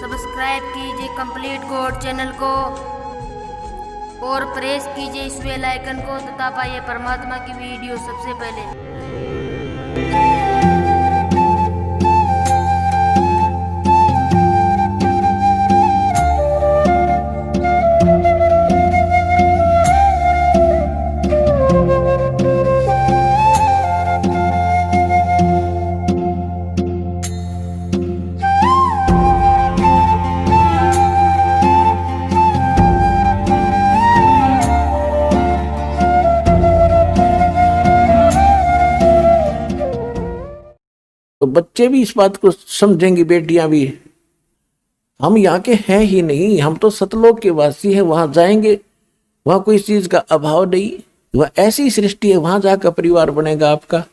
Subscribe कीजिए complete code channel को और प्रेस कीजिए इस बेल आइकन को तथा पाइए परमात्मा की वीडियो सबसे पहले। तो बच्चे भी इस बात को समझेंगी, बेटियां भी, हम यहाँ के हैं ही नहीं, हम तो सतलोक के वासी हैं। वहां जाएंगे, वहां कोई चीज का अभाव नहीं, वह ऐसी सृष्टि है, वहां जाकर परिवार बनेगा आपका।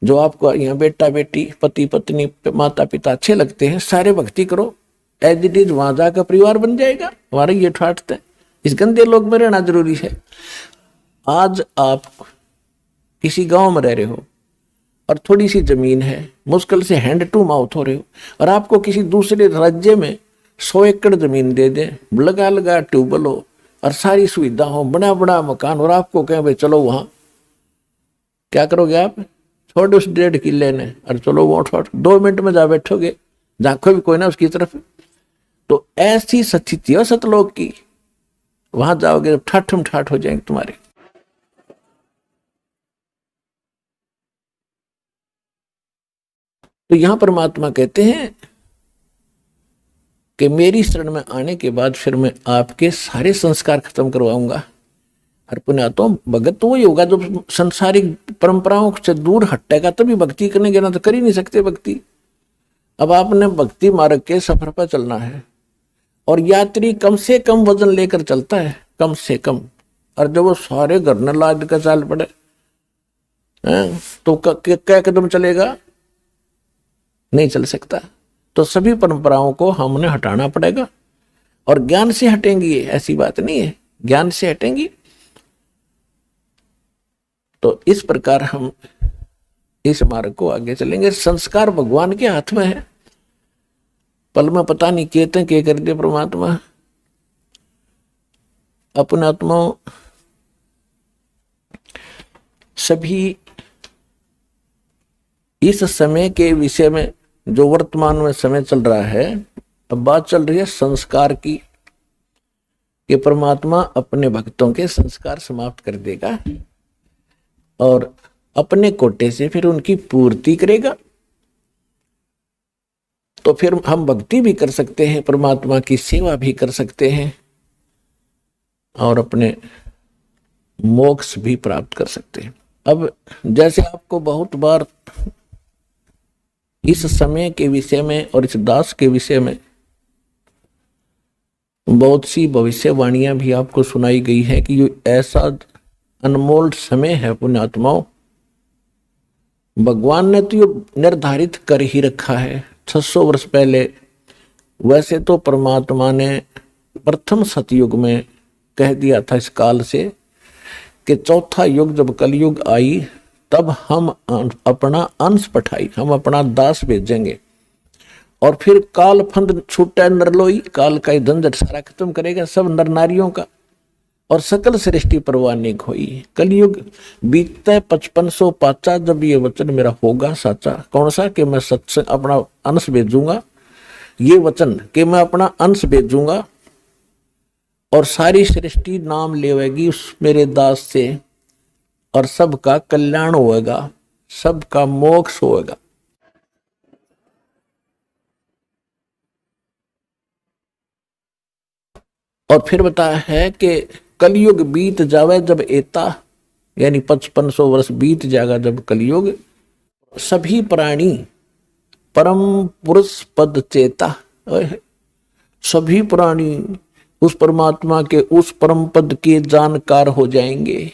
जो आपको यहाँ बेटा बेटी पति पत्नी माता पिता अच्छे लगते हैं, सारे भक्ति करो एज इट इज, वहां जाकर परिवार बन जाएगा। हमारे ये ठाटते हैं, इस गंदे लोग में रहना जरूरी है। आज आप किसी गांव में रह रहे हो और थोड़ी सी जमीन है, मुश्किल से हैंड टू माउथ हो रहे हो, और आपको किसी दूसरे राज्य में 100 एकड़ जमीन दे दे, लगा लगा ट्यूबवेल हो और सारी सुविधा हो, बड़ा बड़ा मकान, और आपको कहें भाई चलो वहां, क्या करोगे आप? छोड़ो उस 1.5 किले ने और चलो वो 2 मिनट में जा बैठोगे, झांको भी कोई ना उसकी तरफ। तो ऐसी स्थिति है सतलोक की, वहां जाओगे ठाठम ठाठ हो जाएंगे तुम्हारे। तो यहां परमात्मा कहते हैं कि मेरी शरण में आने के बाद फिर मैं आपके सारे संस्कार खत्म करवाऊंगा। और पुण्यात्मा भगत तो वही होगा जो संसारिक परंपराओं से दूर हटेगा, तभी भक्ति करने ना तो कर ही नहीं सकते भक्ति। अब आपने भक्ति मार्ग के सफर पर चलना है, और यात्री कम से कम वजन लेकर चलता है, कम से कम। और जब वो सारे घर न लाद कर चाल पड़े तो क्या कदम चलेगा? नहीं चल सकता। तो सभी परंपराओं को हमने हटाना पड़ेगा, और ज्ञान से हटेंगी, ऐसी बात नहीं है, ज्ञान से हटेंगी। तो इस प्रकार हम इस मार्ग को आगे चलेंगे। संस्कार भगवान के हाथ में है, पल में पता नहीं कहते क्या कर दे परमात्मा। अपने आत्मा सभी इस समय के विषय में, जो वर्तमान में समय चल रहा है, अब बात चल रही है संस्कार की, कि परमात्मा अपने भक्तों के संस्कार समाप्त कर देगा और अपने कोटे से फिर उनकी पूर्ति करेगा। तो फिर हम भक्ति भी कर सकते हैं, परमात्मा की सेवा भी कर सकते हैं, और अपने मोक्ष भी प्राप्त कर सकते हैं। अब जैसे आपको बहुत बार इस समय के विषय में और इस दास के विषय में बहुत सी भविष्यवाणियां भी आपको सुनाई गई है कि ये ऐसा अनमोल समय है पुण्यात्माओं, भगवान ने तो ये निर्धारित कर ही रखा है 600 वर्ष पहले। वैसे तो परमात्मा ने प्रथम सतयुग में कह दिया था इस काल से कि चौथा युग जब कलयुग आई, तब हम अपना अंश पठाई, हम अपना दास भेजेंगे, और फिर काल फंद छूटा नरलोई, काल का झंझट सारा खत्म करेगा सब नर नारियों का, और सकल सृष्टि परवानिक हुई। कलयुग बीतते 5500 पाचा, जब ये वचन मेरा होगा साचा। कौन सा? कि मैं सत्संग अपना अंश भेजूंगा, ये वचन कि मैं अपना अंश भेजूंगा और सारी सृष्टि नाम लेवेगी उस मेरे दास से, और सबका कल्याण होएगा, सबका मोक्ष होएगा। और फिर बताया है कि कलयुग बीत जावे जब एता, यानी 5500 वर्ष बीत जाएगा जब कलयुग, सभी प्राणी परम पुरुष पद चेता, सभी प्राणी उस परमात्मा के उस परम पद के जानकार हो जाएंगे।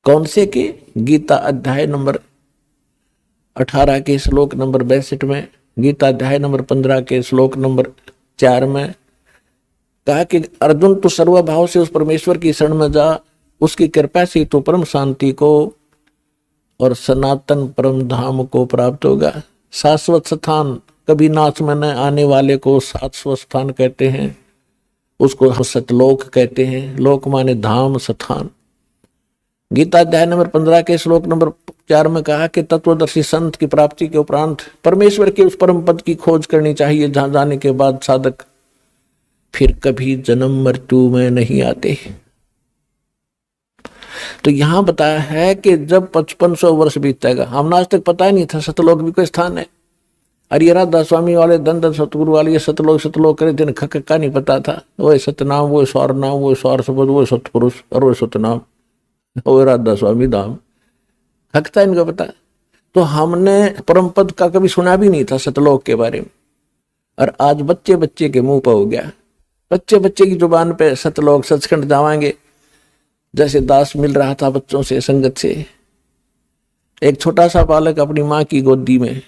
कौन से के? गीता अध्याय नंबर 18 के श्लोक नंबर 62 में, गीता अध्याय नंबर 15 के श्लोक नंबर 4 में कहा कि अर्जुन तो सर्वभाव से उस परमेश्वर की शरण में जा, उसकी कृपा से तो परम शांति को और सनातन परम धाम को प्राप्त होगा। शाश्वत स्थान कभी नाश में न आने वाले को सातवां स्थान कहते हैं, उसको सतलोक कहते हैं। लोक माने धाम स्थान। गीता अध्याय नंबर 15 के श्लोक नंबर 4 में कहा कि तत्वदर्शी संत की प्राप्ति के उपरांत परमेश्वर के उस परम पद की खोज करनी चाहिए जहां जाने के बाद साधक फिर कभी जन्म मृत्यु में नहीं आते। तो यहां बताया है कि जब 5500 वर्ष बीतेगा, हमने आज तक पता ही नहीं था सतलोक भी कोई स्थान है। अरे राधा स्वामी वाले दंड सतगुरु वाले सतलोक करे दिन खक का नहीं पता था। वो सतनाम, वो स्वर नाम, वो स्वर शब्द, वो सतपुरुष और वो सतनाम, वो राधा स्वामी धाम, हकता इनको पता। तो हमने परम पद का कभी सुना भी नहीं था सतलोक के बारे में, और आज बच्चे बच्चे के मुंह पर हो गया। बच्चे बच्चे की जुबान पे सतलोक सचखंड जावांगे, जैसे दास मिल रहा था बच्चों से संगत से। एक छोटा सा बालक अपनी माँ की गोदी में,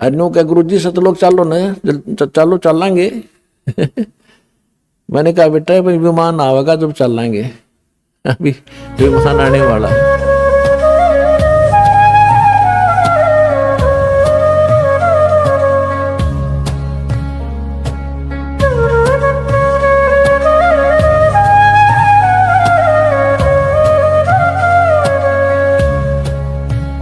अनु क्या गुरु जी सतलोक चालो न, चालो चलांगे। मैंने कहा बेटा विमान आवेगा जब चलांगे, अभी विमान आने वाला है।